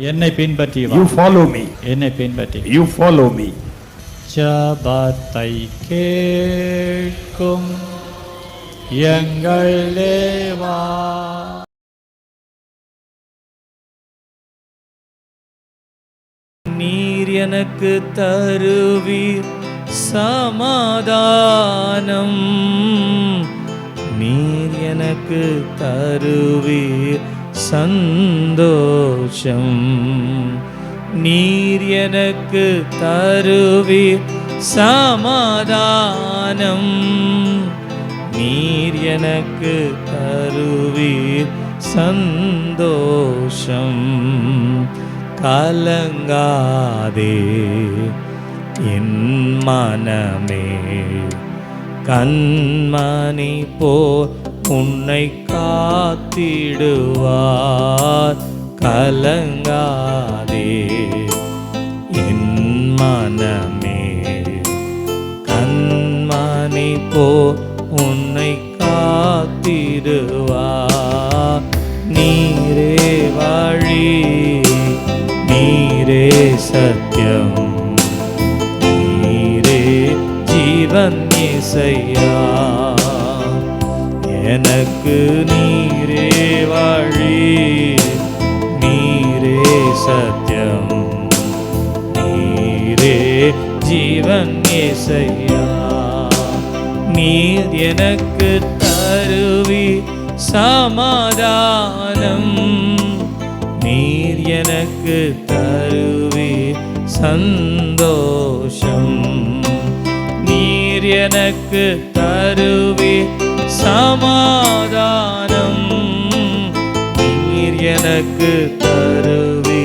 என்னை பின்பற்றி வா. You follow me. என்னை பின்பற்றி. You follow me. ஜபத்தை கேட்கும் எங்கள் தேவா. நீர் எனக்கு தருவீர் சமாதானம், நீர் எனக்கு தருவீர் சந்தோஷம், நீர் எனக்கு தருவீர் சமாதானம், நீர் எனக்கு தருவீர் சந்தோஷம். கலங்காதே என் மனமே, கண்மணி போல் உன்னை காத்திடுவார். கலங்காதே என் மனமே, கண்மணி போல் உன்னை காத்திடுவார். நீரே வழி, நீரே சத்தியம், நீரே ஜீவன் இயேசையா. எனக்கு நீரே வழி, நீரே சத்தியம், நீரே ஜீவன் இயேசையா. நீர் எனக்கு தருவி சமாதானம், நீர் எனக்கு தருவி சந்தோஷம், நீர் எனக்கு தருவி சமாதானம், நீர் எனக்கு தருவி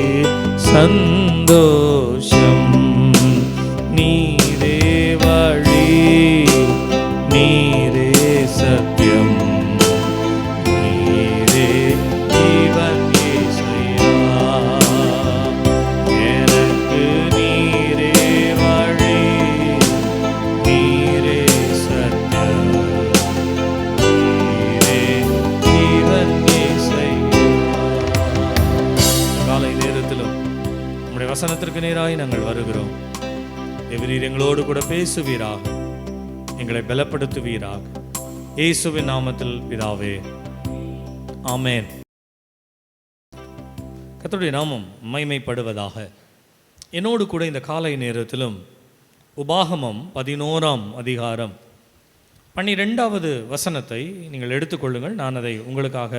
சந்தோஷம். நீரே வழி, நீரே சத்தியம், நீரே ஜீவன் இயேசையா. எனக்கு நீரே வழி, நீரே சத்தியம், நீரே ஜீவன் இயேசையா. காலை நேரத்திலும் நம்முடைய வசனத்திற்கு நேராய் நாங்கள் வருகிறோம். எவரீர் எங்களோடு கூட பேசுவீராக, எங்களை பலப்படுத்துவீராக. இயேசுவின் நாமத்தில் பிதாவே, ஆமென். கர்த்தருடைய நாமம் மகிமைப்படுவதாக. என்னோடு கூட இந்த காலை நேரத்திலும் உபாகமம் 11ஆம் அதிகாரம் 12வது வசனத்தை நீங்கள் எடுத்துக்கொள்ளுங்கள். நான் அதை உங்களுக்காக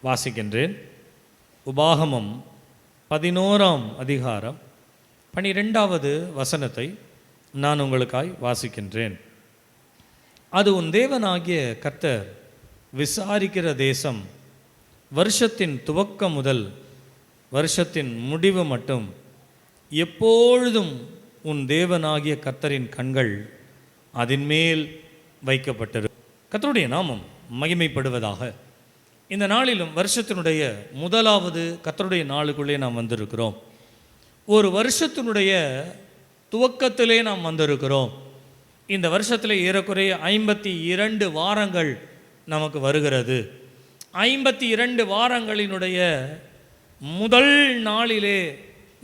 வாசிக்கின்றேன். உபாகமம் 11ஆம் அதிகாரம் 12வது வசனத்தை நான் உங்களுக்காய் வாசிக்கின்றேன். அது உன் தேவனாகிய கர்த்தர் விசாரிக்கிற தேசம், வருஷத்தின் துவக்கம் முதல் வருஷத்தின் முடிவு மட்டும் எப்பொழுதும் உன் தேவனாகிய கர்த்தரின் கண்கள் அதன் மேல் வைக்கப்பட்டிருக்கும். கர்த்தருடைய நாமம் மகிமைப்படுவதாக. இந்த நாளிலும் வருஷத்தினுடைய முதலாவது கர்த்தருடைய நாளுக்குள்ளே நாம் வந்திருக்கிறோம். ஒரு வருஷத்தினுடைய துவக்கத்திலே நாம் வந்திருக்கிறோம். இந்த வருஷத்தில் ஏறக்குறைய 52 வாரங்கள் நமக்கு வருகிறது. 52 வாரங்களினுடைய முதல் நாளிலே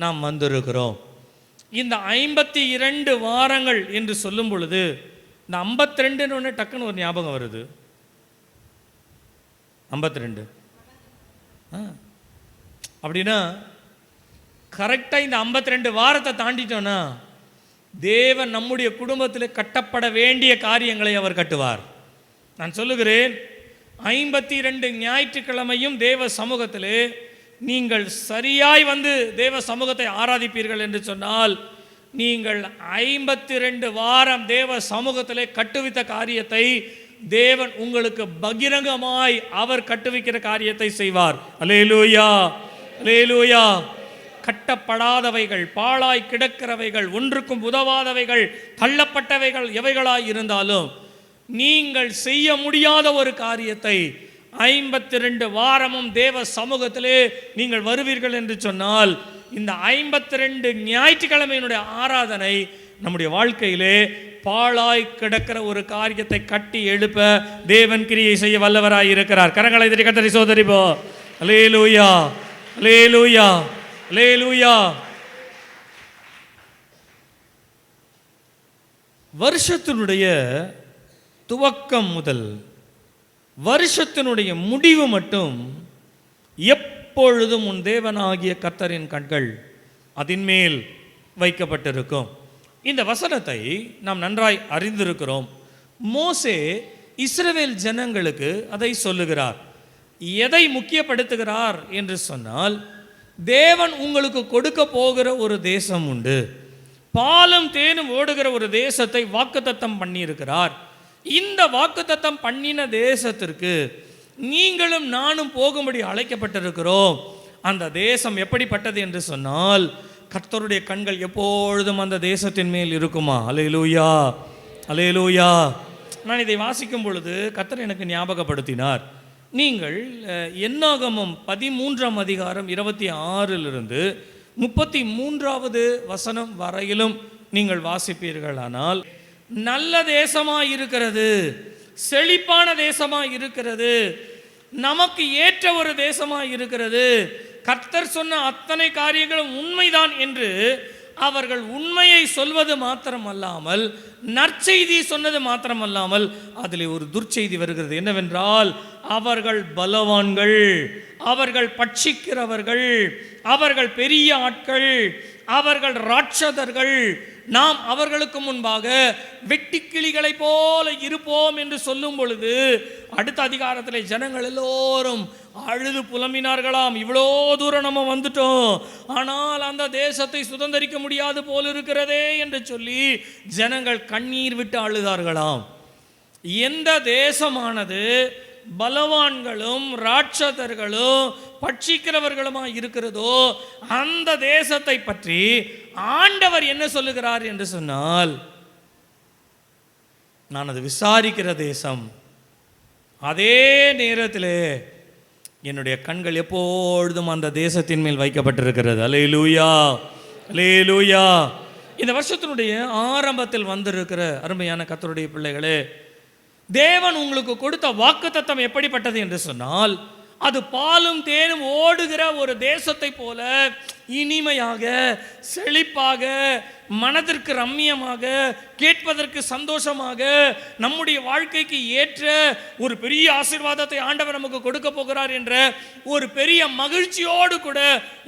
நாம் வந்திருக்கிறோம். இந்த 52 வாரங்கள் என்று சொல்லும் பொழுது இந்த 52 டக்குன்னு ஒரு ஞாபகம் வருது. 52 அப்படின்னா கரெக்டாக இந்த 52 வாரத்தை தாண்டிட்டோன்னா தேவன் நம்முடைய குடும்பத்தில் கட்டப்பட வேண்டிய காரியங்களை அவர் கட்டுவார். நான் சொல்லுகிறேன், 52 ஞாயிற்றுக்கிழமையும் தேவ சமூகத்திலே நீங்கள் சரியாய் வந்து தேவ சமூகத்தை ஆராதிப்பீர்கள் என்று சொன்னால், நீங்கள் 52 வாரம் தேவ சமூகத்திலே கட்டுவித்த காரியத்தை தேவன் உங்களுக்கு பகிரங்கமாய் அவர் கட்டுவிக்கிற காரியத்தை செய்வார். அல்லேலூயா, அல்லேலூயா. கட்டப்படாதவைகள், பாழாய் கிடக்கிறவைகள், ஒன்றுக்கும் உதவாதவைகள், தள்ளப்பட்டவைகள் எவைகளாய் இருந்தாலும் நீங்கள் செய்ய முடியாத ஒரு காரியத்தை 52 வாரமும் தேவ சமூகத்திலே நீங்கள் வருவீர்கள் என்று சொன்னால், இந்த 52 ஞாயிற்றுக்கிழமையினுடைய ஆராதனை நம்முடைய வாழ்க்கையிலே பாழாய் கிடக்கிற ஒரு காரியத்தை கட்டி எழுப்ப தேவன் கிரியை செய்ய வல்லவராய் இருக்கிறார். கரங்களை தட்டி கர்த்தரை சோதரிப்போம். அல்லேலூயா, அல்லேலூயா, அல்லேலூயா. வருஷத்தினுடைய துவக்கம் முதல் வருஷத்தினுடைய முடிவு மட்டும் எப்பொழுதும் உன் தேவனாகிய கர்த்தரின் கண்கள் அதின் மேல் வைக்கப்பட்டிருக்கும். இந்த வசனத்தை நாம் நன்றாய் அறிந்திருக்கிறோம். மோசே இஸ்ரவேல் ஜனங்களுக்கு அதை சொல்லுகிறார். எதை முக்கியப்படுத்துகிறார் என்று சொன்னால், தேவன் உங்களுக்கு கொடுக்க போகிற ஒரு தேசம் உண்டு, பாலும் தேனும் ஓடுகிற ஒரு தேசத்தை வாக்குத்தத்தம் பண்ணியிருக்கிறார். இந்த வாக்குத்தத்தம் பண்ணின தேசத்திற்கு நீங்களும் நானும் போகும்படி அழைக்கப்பட்டிருக்கிறோம். அந்த தேசம் எப்படிப்பட்டது என்று சொன்னால், கர்த்தருடைய கண்கள் எப்பொழுதும் அந்த தேசத்தின் மேல் இருக்குமா? அல்லேலூயா, அல்லேலூயா. நான் இதை வாசிக்கும் பொழுது கர்த்தர் எனக்கு ஞாபகப்படுத்தினார். நீங்கள் என்னாகமம் 13ஆம் அதிகாரம் 26 33வது வசனம் வரையிலும் நீங்கள் வாசிப்பீர்களானால், நல்ல தேசமாய் இருக்கிறது, செழிப்பான தேசமாய் இருக்கிறது, நமக்கு ஏற்ற ஒரு தேசமாய் இருக்கிறது, கர்த்தர் சொன்ன அத்தனை காரியங்களும் உண்மைதான் என்று அவர்கள் உண்மையை சொல்வது மாத்திரமல்லாமல், நற்செய்தி சொன்னது மாத்திரமல்லாமல், அதில் ஒரு துர்ச்செய்தி வருகிறது. என்னவென்றால், அவர்கள் பலவான்கள், அவர்கள் பட்சிக்கிறவர்கள், அவர்கள் பெரிய ஆட்கள், அவர்கள் ராட்சதர்கள், நாம் அவர்களுக்கு முன்பாக வெட்டுக்கிளிகளைப் போல இருப்போம் என்று சொல்லும் பொழுது, அடுத்த அதிகாரத்தில் ஜனங்கள் எல்லோரும் அழுது புலம்பினார்களாம். இவ்வளோ தூரம் நம்ம வந்துட்டோம், ஆனால் அந்த தேசத்தை சுதந்தரிக்க முடியாது போல் இருக்கிறதே என்று சொல்லி ஜனங்கள் கண்ணீர் விட்டு அழுதார்களாம். எந்த தேசமானது பலவான்களும் ராட்சதர்களும் பட்சிக்கிறவர்களுமா இருக்கிறதோ, அந்த தேசத்தை பற்றி ஆண்டவர் என்ன சொல்லுகிறார் என்று சொன்னால், நான் அது விசாரிக்கிற தேசம், அதே நேரத்தில் என்னுடைய கண்கள் எப்பொழுதும் அந்த தேசத்தின் மேல் வைக்கப்பட்டிருக்கிறது. அல்லேலூயா, அல்லேலூயா. இந்த வருஷத்தினுடைய ஆரம்பத்தில் வந்திருக்கிற அருமையான கர்த்தருடைய பிள்ளைகளே, தேவன் உங்களுக்கு கொடுத்த வாக்குத்தத்தம் எப்படிப்பட்டது என்று சொன்னால், அது பாலும் தேனும் ஓடுகிற ஒரு தேசத்தை போல இனிமையாக, செழிப்பாக, மனதிற்கு ரம்மியமாக, கேட்பதற்கு சந்தோஷமாக, நம்முடைய வாழ்க்கைக்கு ஏற்ற ஒரு பெரிய ஆசீர்வாதத்தை ஆண்டவர் நமக்கு கொடுக்க போகிறார் என்ற ஒரு பெரிய மகிழ்ச்சியோடு கூட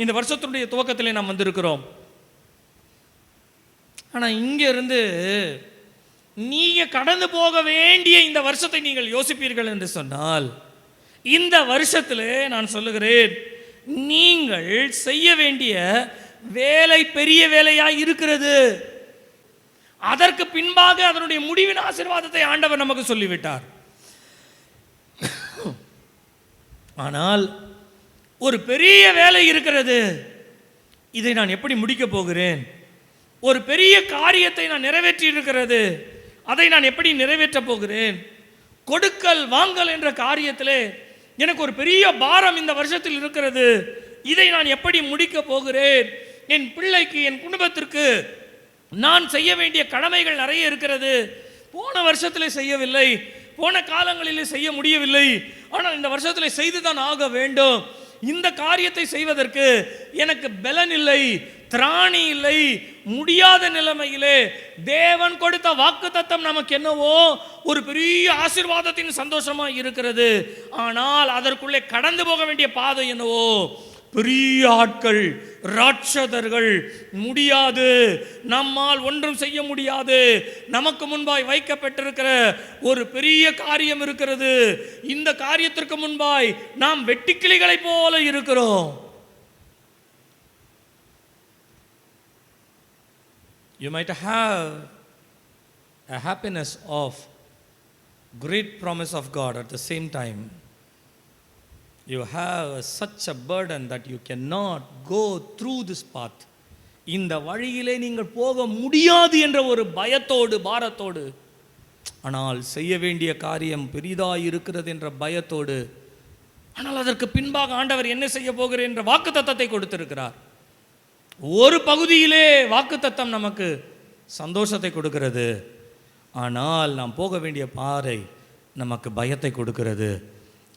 இந்த வருஷத்தினுடைய துவக்கத்திலே நாம் வந்திருக்கிறோம். ஆனால் இங்கிருந்து நீங்கள் கடந்து போக வேண்டிய இந்த வருஷத்தை நீங்கள் யோசிப்பீர்கள் என்று சொன்னால், இந்த வருஷத்தில் நான் சொல்லுகிறேன், நீங்கள் செய்ய வேண்டிய வேலை பெரிய வேலையாக இருக்கிறது. அதற்கு பின்பாக அதனுடைய முடிவின் ஆசீர்வாதத்தை ஆண்டவர் நமக்கு சொல்லிவிட்டார். ஆனால் ஒரு பெரிய வேலை இருக்கிறது, இதை நான் எப்படி முடிக்க போகிறேன்? ஒரு பெரிய காரியத்தை நான் நிறைவேற்றி இருக்கிறது, அதை நான் எப்படி நிறைவேற்ற போகிறேன்? கொடுக்கல் வாங்கல் என்ற காரியத்திலே எனக்கு ஒரு பெரிய பாரம் இந்த வருஷத்தில் இருக்கிறது, இதை நான் எப்படி முடிக்க போகிறேன்? என் பிள்ளைக்கு, என் குடும்பத்திற்கு நான் செய்ய வேண்டிய கடமைகள் நிறைய இருக்கிறது. போன வருஷத்தில் செய்யவில்லை, போன காலங்களில் செய்ய முடியவில்லை, ஆனால் இந்த வருஷத்தில் செய்துதான் ஆக வேண்டும். இந்த காரியத்தை செய்வதற்கு எனக்கு பலன் இல்லை, திராணி இல்லை, முடியாத நிலைமையிலே தேவன் கொடுத்த வாக்குத்தத்தம் நமக்கு என்னவோ ஒரு பெரிய ஆசீர்வாதத்தின் சந்தோஷமா இருக்கிறது. ஆனால் அதற்குள்ளே கடந்து போக வேண்டிய பாதை என்னவோ பெரிய ஆட்கள், ராட்சதர்கள், முடியாது, நம்மால் ஒன்றும் செய்ய முடியாது, நமக்கு முன்பாய் வைக்கப்பட்டிருக்கிற ஒரு பெரிய காரியம் இருக்கிறது. இந்த காரியத்திற்கு முன்பாய் நாம் வெட்டுக்கிளிகளைப் போல இருக்கிறோம். You might have a happiness of great promise of God. At the same time, you have such a burden that you cannot go through this path. இந்த வழியிலே நீங்கள் போக முடியாது என்ற ஒரு பயத்தோடு, பாரத்தோடு, ஆனால் செய்ய வேண்டிய காரியம் பெரிதாய் இருக்கிறது என்ற பயத்தோடு, ஆனால் அதற்கு பின்பாக ஆண்டவர் என்ன செய்ய போகிறேன் என்ற வாக்குத்தத்தத்தை கொடுத்திருக்கிறார். ஒரு பகுதியிலே வாக்குத்தத்தம் நமக்கு சந்தோஷத்தை கொடுக்கிறது, ஆனால் நாம் போக வேண்டிய பாதை நமக்கு பயத்தை கொடுக்கிறது.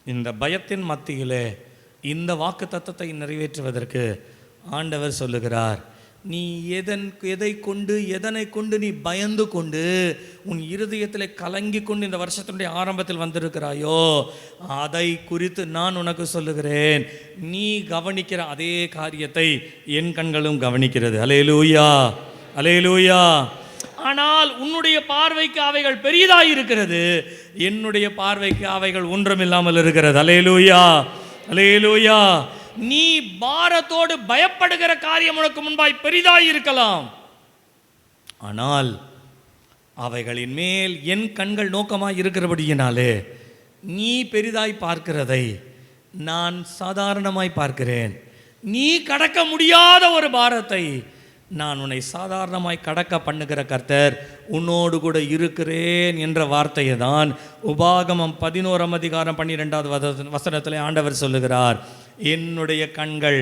இந்த பயத்தின் மத்தியிலே இந்த வாக்குத்தத்தத்தை நிறைவேற்றுவதற்கு ஆண்டவர் சொல்லுகிறார், நீ எதை கொண்டு எதனை கொண்டு நீ பயந்து கொண்டு உன் இருதயத்தில் கலங்கி கொண்டு இந்த வருஷத்தினுடைய ஆரம்பத்தில் வந்திருக்கிறாயோ அதை குறித்து நான் உனக்கு சொல்லுகிறேன். நீ கவனிக்கிற அதே காரியத்தை என் கண்களும் கவனிக்கிறது. அல்லேலூயா, அல்லேலூயா. ஆனால் உன்னுடைய பார்வைக்கு அவைகள் பெரிதாய் இருக்கிறது, என்னுடைய பார்வைக்கு அவைகள் ஒன்றுமில்லாமல் இருக்கிறது. அல்லேலூயா, அல்லேலூயா. நீ பாரத்தோடு பயப்படுகிற காரியம் உனக்கு முன்பாய் பெரிதாய் இருக்கலாம், ஆனால் அவைகளின் மேல் என் கண்கள் நோக்கமாய் இருக்கிறபடியினாலே நீ பெரிதாய் பார்க்கிறதை நான் சாதாரணமாய் பார்க்கிறேன். நீ கடக்க முடியாத ஒரு பாரத்தை நான் உன்னை சாதாரணமாய் கடக்க பண்ணுகிற கர்த்தர் உன்னோடு கூட இருக்கிறேன் என்ற வார்த்தையை தான் உபாகமம் 11:12 வசனத்தில் ஆண்டவர் சொல்லுகிறார். என்னுடைய கண்கள்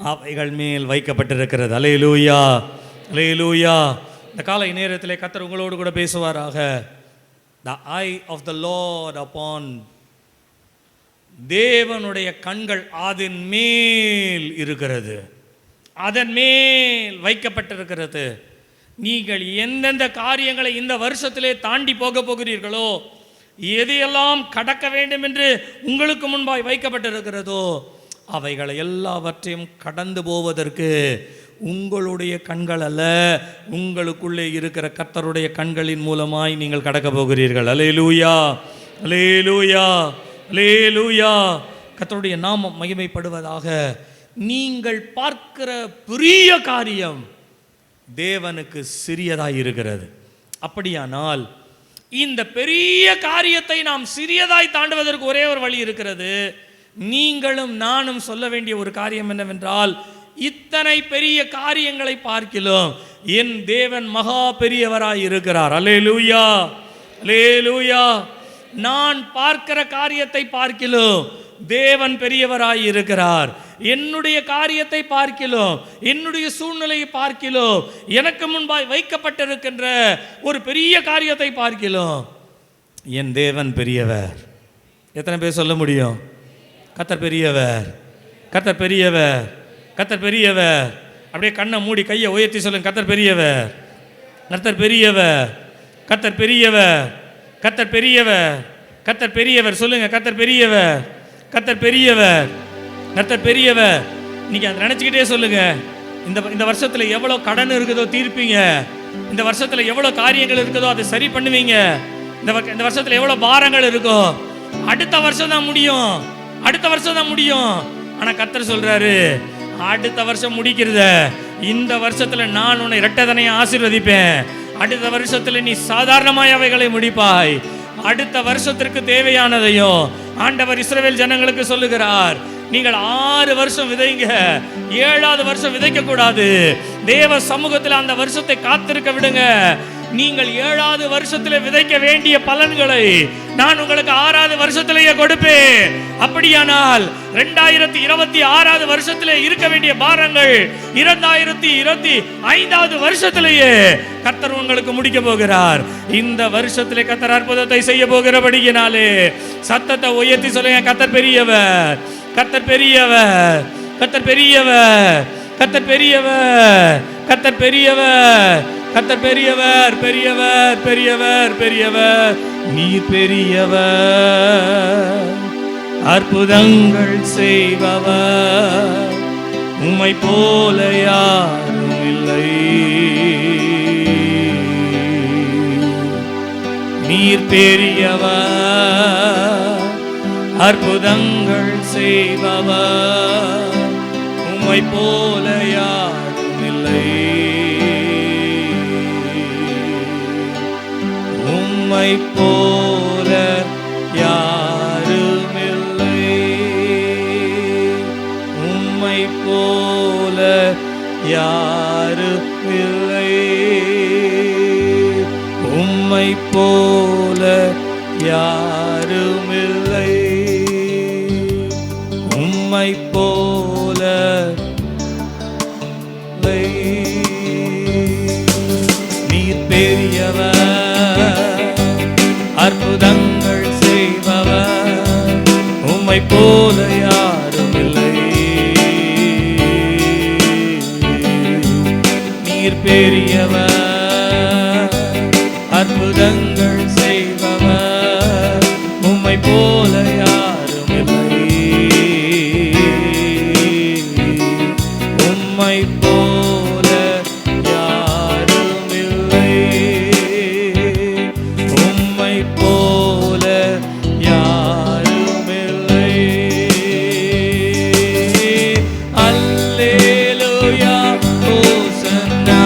அவைகள் மேல் வைக்கப்பட்டிருக்கிறது. அல்லேலூயா, அல்லேலூயா. இந்த காலை நேரத்திலே கர்த்தர் உங்களோடு கூட பேசுவாராக. The eye of the Lord upon, தேவனுடைய கண்கள் அதன் மேல் இருக்கிறது, அதன் மேல் வைக்கப்பட்டிருக்கிறது. நீங்கள் எந்தெந்த காரியங்களை இந்த வருஷத்திலே தாண்டி போக போகிறீர்களோ, எதையெல்லாம் கடக்க வேண்டும் என்று உங்களுக்கு முன்பாய் வைக்கப்பட்டிருக்கிறதோ அவைகளை எல்லாவற்றையும் கடந்து போவதற்கு உங்களுடைய கண்கள் அல்ல, உங்களுக்குள்ளே இருக்கிற கர்த்தருடைய கண்களின் மூலமாய் நீங்கள் கடக்க போகிறீர்கள். அல்லேலூயா, அல்லேலூயா, அல்லேலூயா. கர்த்தருடைய நாமம் மகிமைப்படுவதாக. நீங்கள் பார்க்கிற பெரிய காரியம் தேவனுக்கு சிறியதாய் இருக்கிறது. அப்படியானால் இந்த பெரிய காரியத்தை நாம் சிறியதாய் தாண்டுவதற்கு ஒரே ஒரு வழி இருக்கிறது. நீங்களும் நானும் சொல்ல வேண்டிய ஒரு காரியம் என்னவென்றால், இத்தனை பெரிய காரியங்களை பார்க்கிலும் என் தேவன் மகா பெரியவராய் இருக்கிறார். அல்லேலூயா, அல்லேலூயா. நான் பார்க்கிற காரியத்தை பார்க்கிலும் தேவன் பெரியவராய் இருக்கிறார். என்னுடைய காரியத்தை பார்க்கிலும், என்னுடைய சூழ்நிலையை பார்க்கிலும், எனக்கு முன்பாய் வைக்கப்பட்டிருக்கின்ற ஒரு பெரிய காரியத்தை பார்க்கிலும் என் தேவன் பெரியவர். எத்தனை பேர் சொல்ல முடியும்? கர்த்தர் பெரியவர், கர்த்தர் பெரியவர், கர்த்தர் பெரியவர். அப்படியே கண்ணை மூடி கையை உயர்த்தி சொல்லுங்க, கர்த்தர் பெரியவர், கர்த்தர் பெரியவர், கர்த்தர் பெரியவர், கர்த்தர் பெரியவர், கர்த்தர் பெரியவர். சொல்லுங்க, கர்த்தர் பெரியவர், கர்த்தர் பெரியவர், கர்த்தர் பெரியவர். இன்னைக்கு அதை நினச்சிக்கிட்டே சொல்லுங்க. இந்த வருஷத்தில் எவ்வளோ கடன் இருக்குதோ தீர்ப்பீங்க. இந்த வருஷத்தில் எவ்வளோ காரியங்கள் இருக்குதோ அதை சரி பண்ணுவீங்க. இந்த வருஷத்தில் எவ்வளோ பாரங்கள் இருக்கோ அடுத்த வருஷம் தான் முடியும், அடுத்த வருஷம் தான் முடியும். ஆனால் கர்த்தர் சொல்றாரு, அடுத்த வருஷம் முடிக்கிறத இந்த வருஷத்துல நான் உன்னை இரட்டதனையை ஆசீர்வதிப்பேன். அடுத்த வருஷத்துல நீ சாதாரணமாய் அவைகளை முடிப்பாய். அடுத்த வருஷத்திற்கு தேவையானதையும் ஆண்டவர் இஸ்ரவேல் ஜனங்களுக்கு சொல்லுகிறார். நீங்கள் 6 வருஷம் விதைங்க, 7வது வருஷம் விதைக்க கூடாது. தேவ சமூகத்தில் அந்த வருஷத்தை காத்திருக்க விடுங்க. நீங்கள் 7வது வருஷத்தில் விதைக்க வேண்டிய பலன்களை நான் உங்களுக்கு 6வது வருஷத்திலேயே கொடுப்பேன். அப்படியானால் 2026வது வருஷத்திலே இருக்க வேண்டிய பாரங்கள் 2025வது வருஷத்திலேயே கர்த்தர் உங்களுக்கு முடிக்க போகிறார். இந்த வருஷத்திலே கர்த்தர் அற்புதத்தை செய்ய போகிறபடியினாலே சத்தத்தை உயர்த்தி சொல்லுங்க, கர்த்தர் பெரியவர், கர்த்தர் பெரியவர், கர்த்தர் பெரியவர், கர்த்தர் பெரியவர், கர்த்தர் பெரியவர், கர்த்தர் பெரியவர், பெரியவர், பெரியவர், பெரியவர். நீர் பெரியவர், அற்புதங்கள் செய்பவர், உம்மை போல யாரும் இல்லை. நீர் பெரியவர், அற்புதங்கள் செய்பவர், உம்மை போல யாரும் இல்லை. உம்மை போல யாரும் இல்லை, உம்மை போல யாரும் இல்லை, உம்மை போல யாரும் இல்லை, உம்மை போல நீர் பெரியவர், அற்புதங்கள் செய்பவர், உம்மை போல யாரும் இல்லை. நீர் பெரியவர், அற்புதங்கள் செய்பவர், உம்மை போல யாரும் இல்லை, உம்மை போல யாரும் இல்லை, உம்மை போல யாரும் இல்லை. அல்லேலூயா ஹோசன்னா,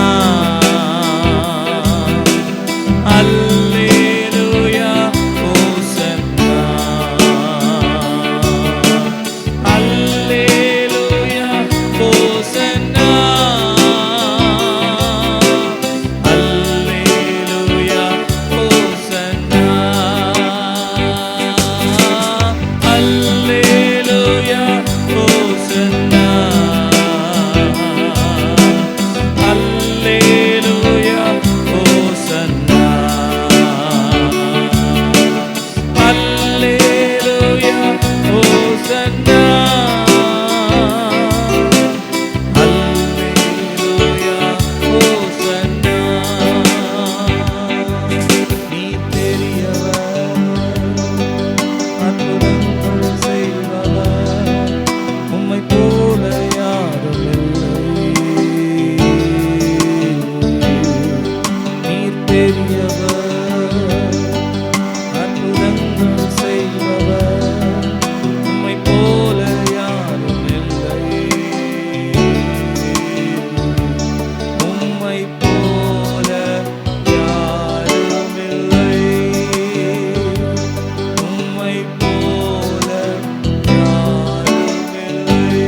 அல்லேலூயா ஹோசன்னா, அல்லேலூயா ஹோசன்னா, அல்லேலூயா ஹோசன்னா, அல்லேலூயா ஹோசன்னா, அல்லேலூயா ஹோசன்னா, அல்லேலூயா ஹோசன்னா, அல்லேலூயா ஹோசன்னா. நீ பெரியவர், அற்புதங்கள் செய்பவர், உம்மை போல யாரும் இல்லை. நீர் பெரியவர், அற்புதங்கள் செய்பவர், உம்மை போல யாரும் இல்லை, உம்மை போல யாரும் இல்லை, உம்மை போல யாரும் இல்லை.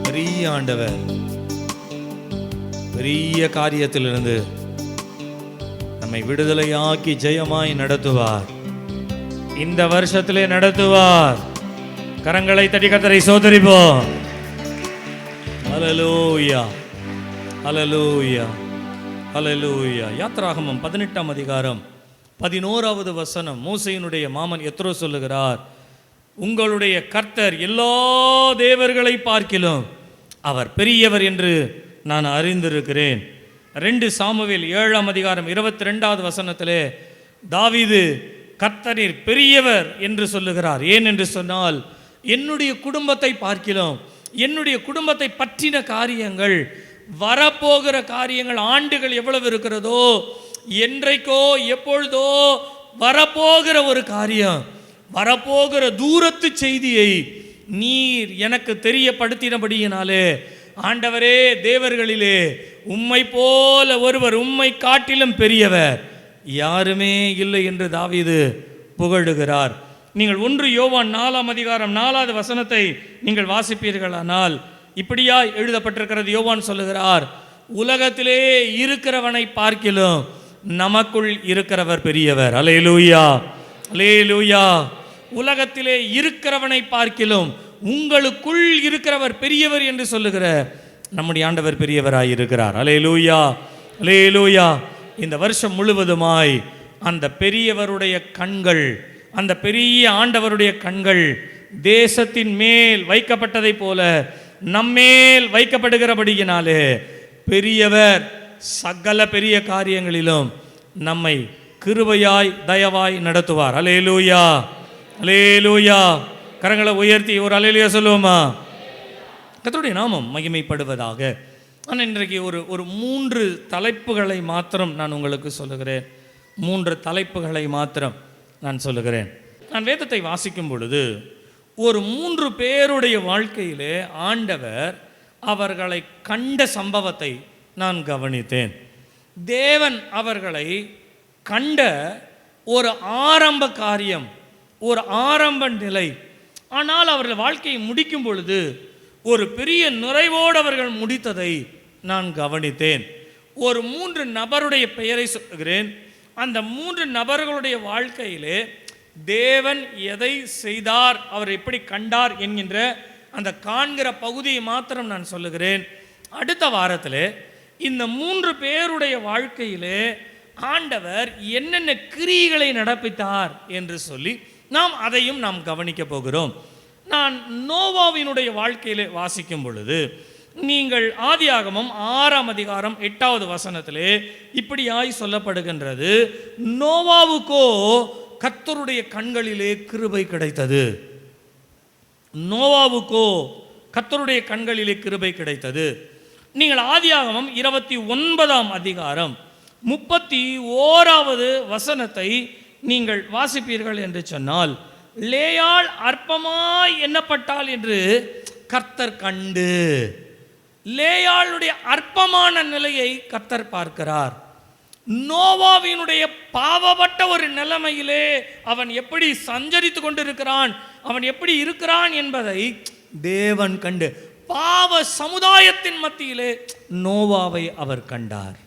பெரிய ஆண்டவர் பெரிய காரியத்திலிருந்து நம்மை விடுதலையாக்கி ஜெயமாய் நடத்துவார். இந்த வருஷத்திலே நடத்துவார். கரங்களை தட்டி கர்த்தரை சோதரிப்போம். ஹல்லேலூயா, ஹல்லேலூயா, ஹல்லேலூயா. யாத்ராகமம் 18ஆம் அதிகாரம் 11வது வசனம். மோசேயினுடைய மாமன் எத்ரோ சொல்லுகிறார், உங்களுடைய கர்த்தர் எல்லா தேவர்களை பார்க்கிலும் அவர் பெரியவர் என்று நான் அறிந்திருக்கிறேன். 2 சாமுவேல் 7ஆம் அதிகாரம் 22வது வசனத்திலே தாவீது கர்த்தரீர் பெரியவர் என்று சொல்லுகிறார். ஏன் என்று சொன்னால், என்னுடைய குடும்பத்தை பார்க்கிலும், என்னுடைய குடும்பத்தை பற்றின காரியங்கள், வரப்போகிற காரியங்கள், ஆண்டுகள் எவ்வளவு இருக்கிறதோ, என்றைக்கோ எப்பொழுதோ வரப்போகிற ஒரு காரியம், வரப்போகிற தூரத்து செய்தியை நீர் எனக்கு தெரியப்படுத்தினபடியினாலே, ஆண்டவரே, தேவர்களிலே உம்மை போல ஒருவர், உம்மை காட்டிலும் பெரியவர் யாருமே இல்லை என்று தாவீது புகழுகிறார். நீங்கள் 1 யோவான் 4ஆம் அதிகாரம் 4வது வசனத்தை நீங்கள் வாசிப்பீர்களானால் இப்படியாய் எழுதப்பட்டிருக்கிறது. யோவான் சொல்லுகிறார், உலகத்திலே இருக்கிறவனை பார்க்கிலும் நமக்குள் இருக்கிறவர் பெரியவர். அல்லேலூயா, அல்லேலூயா. உலகத்திலே இருக்கிறவனை பார்க்கிலும் உங்களுக்குள் இருக்கிறவர் பெரியவர் என்று சொல்லுகிற நம்முடைய ஆண்டவர் பெரியவராய் இருக்கிறார். அல்லேலூயா, அல்லேலூயா. இந்த வருஷம் முழுவதுமாய் அந்த பெரியவருடைய கண்கள், அந்த பெரிய ஆண்டவருடைய கண்கள் தேசத்தின் மேல் வைக்கப்பட்டதைப் போல நம்மேல் வைக்கப்படுகிறபடியினாலே பெரியவர் சகல பெரிய காரியங்களிலும் நம்மை கிருபையாய் தயவாய் நடத்துவார். அல்லேலூயா, அல்லேலூயா. கரங்களை உயர்த்தி ஒரு அல்லேலூயா சொல்லுவோமா? கர்த்தருடைய நாமம் மகிமைப்படுவதாக. நான் இன்றைக்கு ஒரு 3 தலைப்புகளை மாத்திரம் நான் உங்களுக்கு சொல்லுகிறேன். 3 தலைப்புகளை மாத்திரம் நான் சொல்லுகிறேன். நான் வேதத்தை வாசிக்கும் பொழுது ஒரு 3 பேருடைய வாழ்க்கையிலே ஆண்டவர் அவர்களை கண்ட சம்பவத்தை நான் கவனித்தேன். தேவன் அவர்களை கண்ட ஒரு ஆரம்ப காரியம், ஒரு ஆரம்ப நிலை. ஆனால் அவர்கள் வாழ்க்கையை முடிக்கும் பொழுது ஒரு பெரிய நிறைவோடு அவர்கள் முடித்ததை நான் கவனித்தேன். ஒரு 3 நபருடைய பெயரை சொல்கிறேன். அந்த 3 நபர்களுடைய வாழ்க்கையிலே தேவன் எதை செய்தார், அவர் எப்படி கண்டார் என்கின்ற அந்த காண்கிற பகுதியை மாத்திரம் நான் சொல்லுகிறேன். அடுத்த வாரத்தில் இந்த 3 பேருடைய வாழ்க்கையிலே ஆண்டவர் என்னென்ன கிரியைகளை நடப்பித்தார் என்று சொல்லி அதையும் நாம் கவனிக்க போகிறோம். நான் நோவாவினுடைய வாழ்க்கையிலே வாசிக்கும் பொழுது நீங்கள் ஆதியாகமம் 6ஆம் அதிகாரம் 8வது வசனத்திலே இப்படியாய் சொல்லப்படுகின்றது, நோவாவுக்கோ கர்த்தருடைய கண்களிலே கிருபை கிடைத்தது. நோவாவுக்கோ கர்த்தருடைய கண்களிலே கிருபை கிடைத்தது. நீங்கள் ஆதியாகமம் 29ஆம் அதிகாரம் 31வது வசனத்தை நீங்கள் வாசிப்பீர்கள் என்று சொன்னால், லேயாள் அற்பமாய் எண்ணப்பட்டாள் என்று கர்த்தர் கண்டு, லேயாளுடைய அற்பமான நிலையை கர்த்தர் பார்க்கிறார். நோவாவினுடைய பாவப்பட்ட ஒரு நிலைமையிலே அவன் எப்படி சஞ்சரித்து கொண்டிருக்கிறான், அவன் எப்படி இருக்கிறான் என்பதை தேவன் கண்டு, பாவ சமுதாயத்தின் மத்தியிலே நோவாவை அவர் கண்டார்.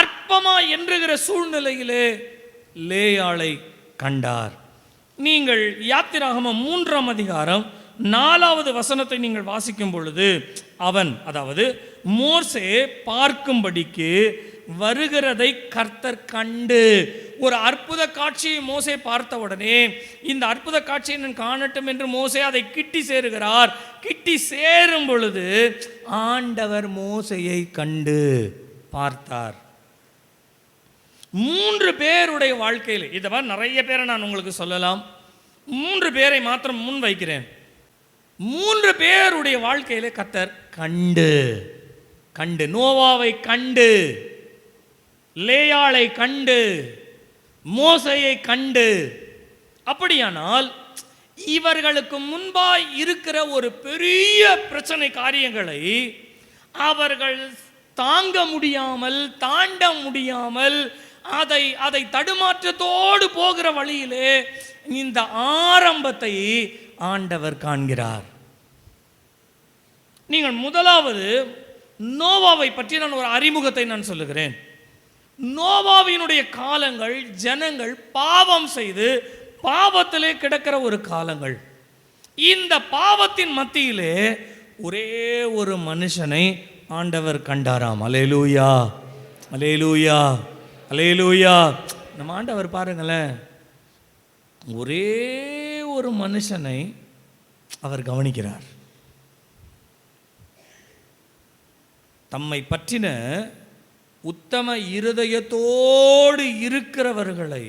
அற்பமா என்றுகிற சூழ்நிலையிலே லேயாளை கண்டார். நீங்கள் யாத்திராகமம் 3ஆம் அதிகாரம் 4வது வசனத்தை நீங்கள் வாசிக்கும் பொழுது, அவன் அதாவது மோசே பார்க்கும்படிக்கு வருகிறதை கர்த்தர் கண்டு, ஒரு அற்புத காட்சியை மோசே பார்த்த உடனே இந்த அற்புத காட்சியை நான் காணட்டும் என்று மோசே அதை கிட்டி சேருகிறார். கிட்டி சேரும் பொழுது ஆண்டவர் மோசேயை கண்டு பார்த்தார். 3 பேருடைய வாழ்க்கையில், இதை மாதிரி நிறைய பேரை நான் உங்களுக்கு சொல்லலாம், 3 பேரை மாத்திரம் முன் வைக்கிறேன். 3 பேருடைய வாழ்க்கையிலே கர்த்தர் கண்டு கண்டு, நோவாவை கண்டு, லேயாளை கண்டு, மோசேயை கண்டு. அப்படியானால் இவர்களுக்கு முன்பாய் இருக்கிற ஒரு பெரிய பிரச்சனை காரியங்களை அவர்கள் தாங்க முடியாமல், தாண்ட முடியாமல், அதை தடுமாற்றத்தோடு போகிற வழியிலே இந்த ஆரம்பத்தை ஆண்டவர் காண்கிறார். நீங்கள் முதலாவது நோவாவை பற்றி நான் ஒரு அறிமுகத்தை நான் சொல்லுகிறேன். நோவாவினுடைய காலங்கள் ஜனங்கள் பாவம் செய்து பாவத்திலே கிடக்கிற ஒரு காலங்கள். இந்த பாவத்தின் மத்தியிலே ஒரே ஒரு மனுஷனை ஆண்டவர் கண்டாராம். அல்லேலூயா, அல்லேலூயா, அல்லேலூயா. நம்ம ஆண்டவர் பாருங்களேன், ஒரே ஒரு மனுஷனை அவர் கவனிக்கிறார். தம்மை பற்றின உத்தம இருதயத்தோடு இருக்கிறவர்களை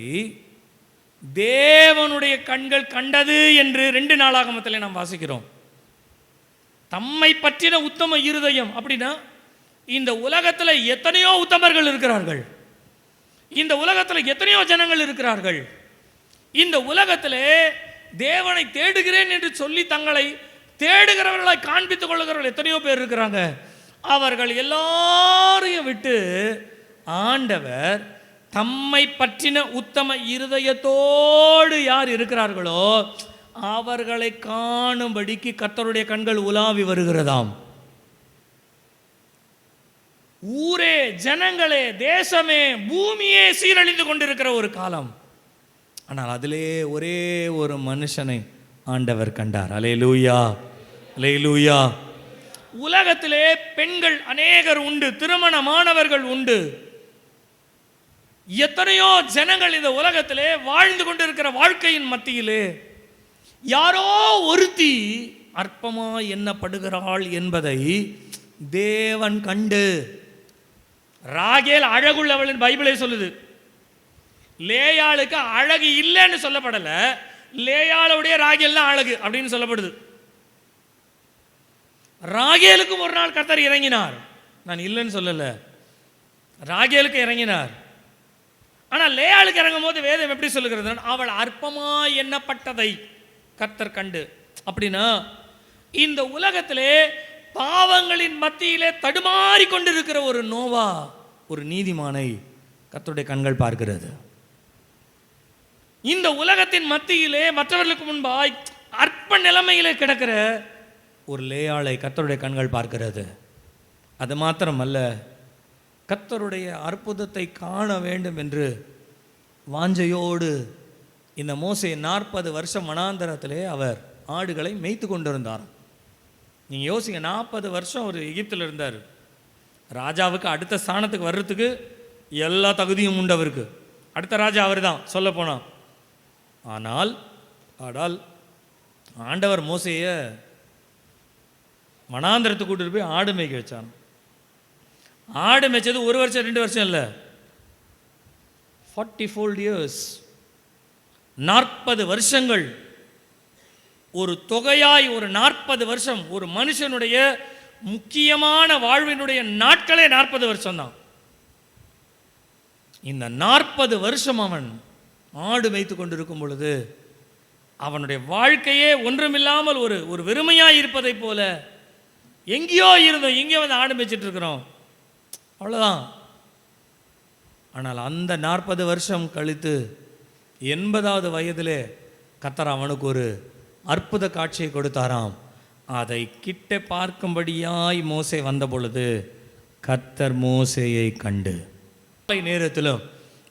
தேவனுடைய கண்கள் கண்டது என்று 2 நாளாகமத்தில் நாம் வாசிக்கிறோம். தம்மை பற்றின உத்தம இருதயம் அப்படின்னா, இந்த உலகத்தில் எத்தனையோ உத்தமர்கள் இருக்கிறார்கள், இந்த உலகத்தில் எத்தனையோ ஜனங்கள் இருக்கிறார்கள். இந்த உலகத்திலே தேவனை தேடுகிறேன் என்று சொல்லி தங்களை தேடுகிறவர்களை காண்பித்துக் கொள்ளுகிறவர்கள் எத்தனையோ பேர் இருக்கிறாங்க. அவர்கள் எல்லாரையும் விட்டு ஆண்டவர் தம்மை பற்றின உத்தம இருதயத்தோடு யார் இருக்கிறார்களோ அவர்களை காணும்படிக்கு கர்த்தருடைய கண்கள் உலாவி வருகிறதாம். ஊரே, ஜனங்களே, தேசமே, பூமியே சீரழிந்து கொண்டிருக்கிற ஒரு காலம். ஆனால் அதிலே ஒரே ஒரு மனுஷனை ஆண்டவர் கண்டார். அல்லேலூயா, அல்லேலூயா. உலகத்திலே பெண்கள் அநேகர் உண்டு, திருமணமானவர்கள் உண்டு, எத்தனையோ ஜனங்கள் இந்த உலகத்திலே வாழ்ந்து கொண்டிருக்கிற வாழ்க்கையின் மத்தியிலே யாரோ ஒருத்தி அற்பமா எண்ணப்படுகிறாள் என்பதை தேவன் கண்டு, ராகேல் அழகுள்ளவள் பைபிளே சொல்லுது. லேயாளுக்கு அழகு இல்லைன்னு சொல்லப்படல, லேயாளுடைய ராகேல் தான் அழகு அப்படின்னு சொல்லப்படுது. ராகேலுக்கும் ஒரு நாள் கர்த்தர் இறங்கினார், நான் இல்லைன்னு சொல்லல, ராகேலுக்கு இறங்கினார். ஆனால் லேயாளுக்கு இறங்கும் போது வேதம் எப்படி சொல்லுகிறது, அவள் அற்பமா எண்ணப்பட்டதை கர்த்தர் கண்டு. அப்படின்னா இந்த உலகத்திலே பாவங்களின் மத்தியிலே தடுமாறி கொண்டிருக்கிற ஒரு நோவா, ஒரு நீதிமானை கர்த்தருடைய கண்கள் பார்க்கிறது. இந்த உலகத்தின் மத்தியிலே மற்றவர்களுக்கு முன்பாய் அற்ப நிலைமையிலே கிடக்கிற ஒரு லேயாளை கர்த்தருடைய கண்கள் பார்க்கிறது. அது மாத்திரமல்ல, கர்த்தருடைய அற்புதத்தை காண வேண்டும் என்று வாஞ்சையோடு இந்த மோசே 40 வருஷம் வனாந்தரத்திலே அவர் ஆடுகளை மேய்த்து கொண்டிருந்தார். நீங்கள் யோசிங்க, 40 வருஷம் ஒரு எகிப்தில் இருந்தார். ராஜாவுக்கு அடுத்த ஸ்தானத்துக்கு வர்றதுக்கு எல்லா தகுதியும் உண்டு அவருக்கு. அடுத்த ராஜா அவர் தான் சொல்ல போனால். ஆனால் ஆண்டவர் மோசேயை வனாந்திரத்துக்கு கூட்டிட்டு போய் ஆடு மேய்க்க வச்சான். ஆடு மேய்ச்சது 1 வருஷம் 2 வருஷம் இல்லை, 40 years, 40 வருஷங்கள். ஒரு தொகையாய் ஒரு 40 வருஷம். ஒரு மனுஷனுடைய முக்கியமான வாழ்வினுடைய நாட்களே 40 வருஷம்தான். இந்த 40 வருஷம் அவன் ஆடு மேய்த்து கொண்டிருக்கும் பொழுது அவனுடைய வாழ்க்கையே ஒன்றுமில்லாமல் ஒரு வெறுமையாக இருப்பதை போல, எங்கேயோ இருந்தோம், எங்கேயோ வந்து ஆடு மேய்ச்சிட்டு இருக்கிறோம், அவ்வளோதான். ஆனால் அந்த 40 வருஷம் கழித்து 80வது வயதிலே கர்த்தர் அவனுக்கு ஒரு அற்புத காட்சியை கொடுத்தாராம். அதை கிட்ட பார்க்கும்படியாய் மோசே வந்த பொழுது கர்த்தர் மோசேயை கண்டு, நேரத்திலும்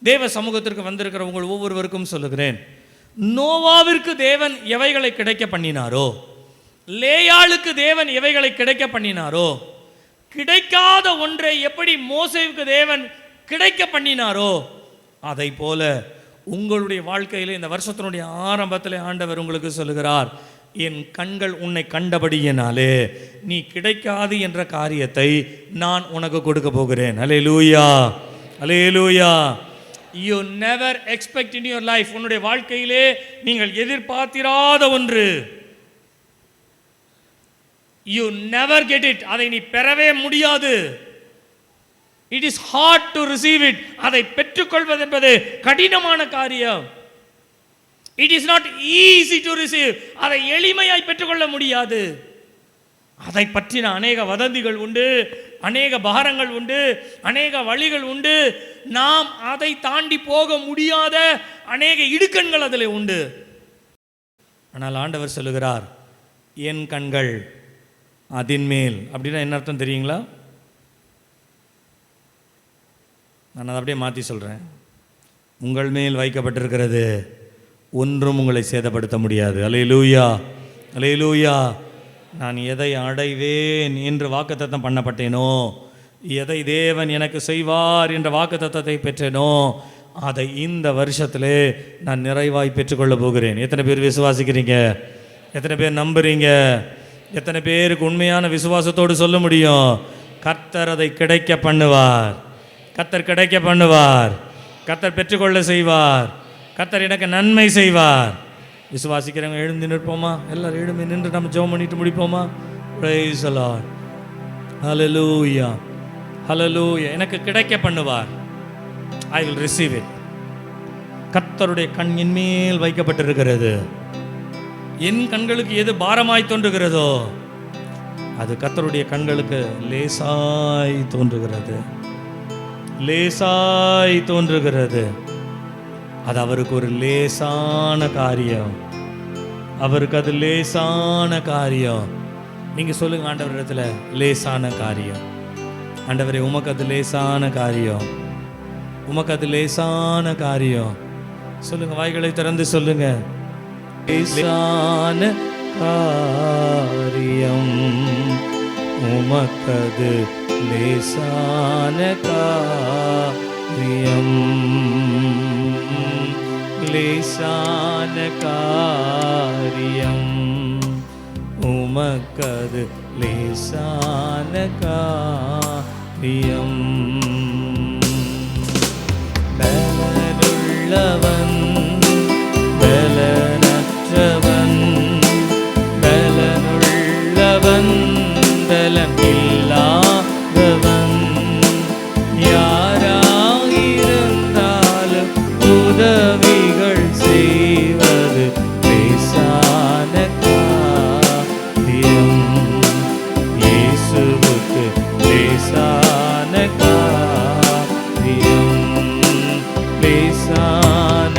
தேவ சமூகத்திற்கு வந்திருக்கிற உங்கள் ஒவ்வொருவருக்கும் சொல்லுகிறேன், நோவாவிற்கு தேவன் எவைகளை கிடைக்க பண்ணினாரோ, லேயாளுக்கு தேவன் எவைகளை கிடைக்க பண்ணினாரோ, கிடைக்காத ஒன்றை எப்படி மோசேவுக்கு தேவன் கிடைக்க பண்ணினாரோ, அதை போல உங்களுடைய வாழ்க்கையில் இந்த வருஷத்தினுடைய ஆரம்பத்தில் ஆண்டவர் உங்களுக்கு சொல்லுகிறார், என் கண்கள் உன்னை கண்டபடியினாலே நீ கிடைக்காது என்ற காரியத்தை நான் உனக்கு கொடுக்க போகிறேன். அல்லேலூயா, அல்லேலூயா. You never expect in your life, உன்னுடைய வாழ்க்கையிலே நீங்கள் எதிர்பார்த்திராத ஒன்று, you never get it, அதை நீ பெறவே முடியாது. It is hard to receive it. அதை பெற்றுக்கொள்வது என்பது கடினமான காரியம். It is not easy to receive. அதை எளிமையாய் பெற்றுக்கொள்ள முடியாது. அதை பற்றின அநேக வதந்திகள் உண்டு, அநேக பாரங்கள் உண்டு, அநேக வழிகள் உண்டு. நாம் அதை தாண்டி போக முடியாத அநேக இடுக்கண்கள் அதில் உண்டு. ஆனால் ஆண்டவர் சொல்லுகிறார், என் கண்கள் அதின் மேல். அப்படின்னா என்ன அர்த்தம் தெரியுங்களா? நான் அதை அப்படியே மாற்றி சொல்கிறேன். உங்கள் மேல் வைக்கப்பட்டிருக்கிறது, ஒன்றும் உங்களை சேதப்படுத்த முடியாது. அல்லேலூயா, அல்லேலூயா. நான் எதை அடைவேன் என்று வாக்குத்தத்தம் பண்ணப்பட்டேனோ, எதை தேவன் எனக்கு செய்வார் என்ற வாக்குத்தத்தத்தை பெற்றேனோ, அதை இந்த வருஷத்திலே நான் நிறைவாய் பெற்றுக்கொள்ள போகிறேன். எத்தனை பேர் விசுவாசிக்கிறீங்க? எத்தனை பேர் நம்புறீங்க? எத்தனை பேருக்கு உண்மையான விசுவாசத்தோடு சொல்ல முடியும், கர்த்தர் அதை கிடைக்க பண்ணுவார், கர்த்தர் கிடைக்க பண்ணுவார், கர்த்தர் பெற்றுக்கொள்ள செய்வார், கர்த்தர் எனக்கு நன்மை செய்வார். விசுவாசிக்கிறவங்க எழுந்து நிற்போமா? எல்லாரும் எழுந்து நின்று நம்ம ஜெபம் பண்ணிட்டு முடிப்போமா? Praise the Lord. Hallelujah, hallelujah. எனக்கு கிடைக்க பண்ணுவார். I will receive it. கர்த்தருடைய கண் என் மேல் வைக்கப்பட்டிருக்கிறது. என் கண்களுக்கு எது பாரமாய் தோன்றுகிறதோ அது கர்த்தருடைய கண்களுக்கு லேசாய் தோன்றுகிறது, லேசாய் தோன்றுகிறது. அது அவருக்கு ஒரு லேசான காரியம், அவருக்கு அது லேசான காரியம். நீங்க சொல்லுங்க ஆண்டவரிடத்துல, லேசான காரியம். ஆண்டவரே, உமக்கு அது லேசான காரியம், உமக்கு அது லேசான காரியம். சொல்லுங்க, வாய்களை திறந்து சொல்லுங்க, லேசான காரியம், உமக்கது லேசான காரியம், லேசான காரியம், உமக்கது லேசான காரியம். பலனுள்ளவன் பலனற்றவன், பலனுள்ளவன் பலனில்லாதவன், யாராயிருந்தாலும் உதவிகள் செய்வது லேசான காரியம். இயேசுவுக்கு லேசான காரியம், லேசான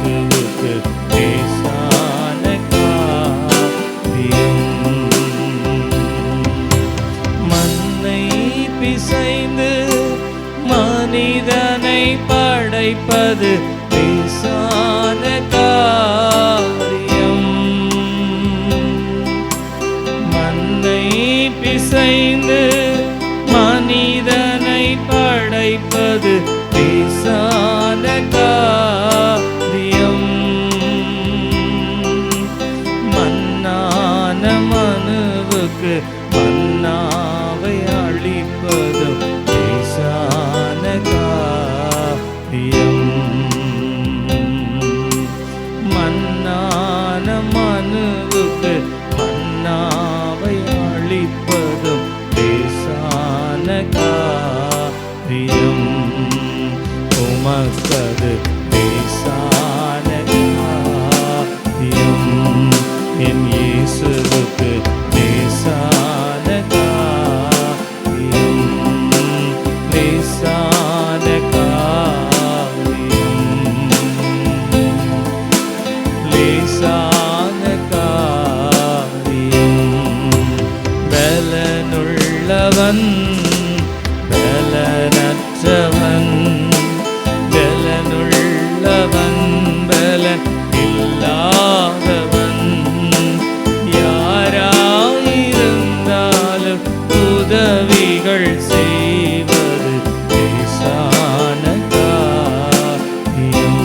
இயேசுவுக்கு லேசான காரியம். மண்ணை பிசைந்து மனிதனை படைப்பது லேசான காரியம். மண்ணை பிசைந்து மனிதனை படைப்பது லேசான காரியம். மன்னான மனுவுக்கு மன்னாவை அளிப்பதும் லேசான காரியம். மன்னான மனுவுக்கு மன்னாவை அளிப்பதும் லேசான காரியம். உமக்கது லேசான காரியம். என் இயேசுவுக்கு லேசான காரியம். லேசான காரியம். லேசான காரியம். பலனுள்ளவன் பலனற்றவன், பலனுள்ளவன் பலன் இல்லாதவன், யாராயிருந்தாலும் உதவிகள் செய்வது லேசான காரியம்.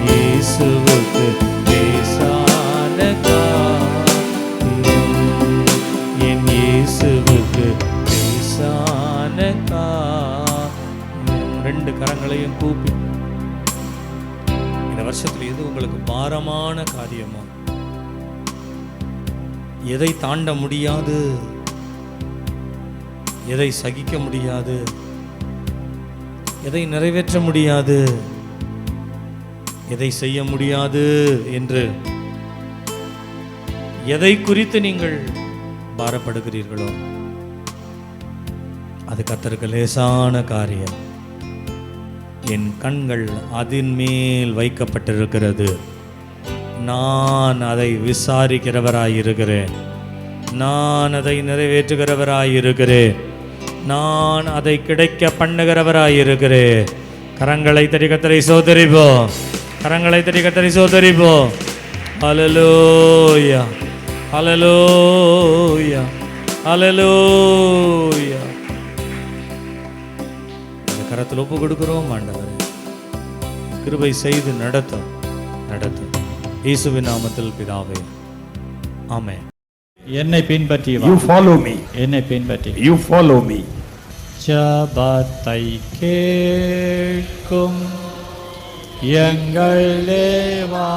இயேசுவுக்கு லேசான காரியம். என் இயேசுவுக்கு லேசான காரியம். ரெண்டு கரங்களையும் கூப்பி இந்த வருஷத்துல எது உங்களுக்கு பாரமான காரியமோ, எதை தாண்ட முடியாது, எதை சகிக்க முடியாது, எதை நிறைவேற்ற முடியாது, எதை செய்ய முடியாது என்று எதை குறித்து நீங்கள் பாரப்படுகிறீர்களோ அது கர்த்தருக்கு லேசான காரியம். என் கண்கள் அதன் மேல் வைக்கப்பட்டிருக்கிறது. நான் அதை விசாரிக்கிறவராயிருக்கிறேன். நான் அதை நிறைவேற்றுகிறவராயிருக்கிறேன். நான் அதை கிடைக்க பண்ணுகிறவராயிருக்கிறேன். கரங்களை தட்டி கர்த்தரை சோதரிப்போம். கரங்களை தட்டி கர்த்தரை சோதரிப்போம். ஹல்லேலூயா, ஹல்லேலூயா, ஹல்லேலூயா. இந்த கரத்தில் ஒப்பு கொடுக்கிறோம் ஆண்டவரே. கிருபை செய்து நடத்தும் நடத்தும். இயேசுவின் நாமத்தில் பிதாவே, ஆமென். என்னை பின்பற்றி வா. You follow me. என்னை பின்பற்றி You follow me. ஜெபத்தை கேட்கும் எங்கள் தேவா.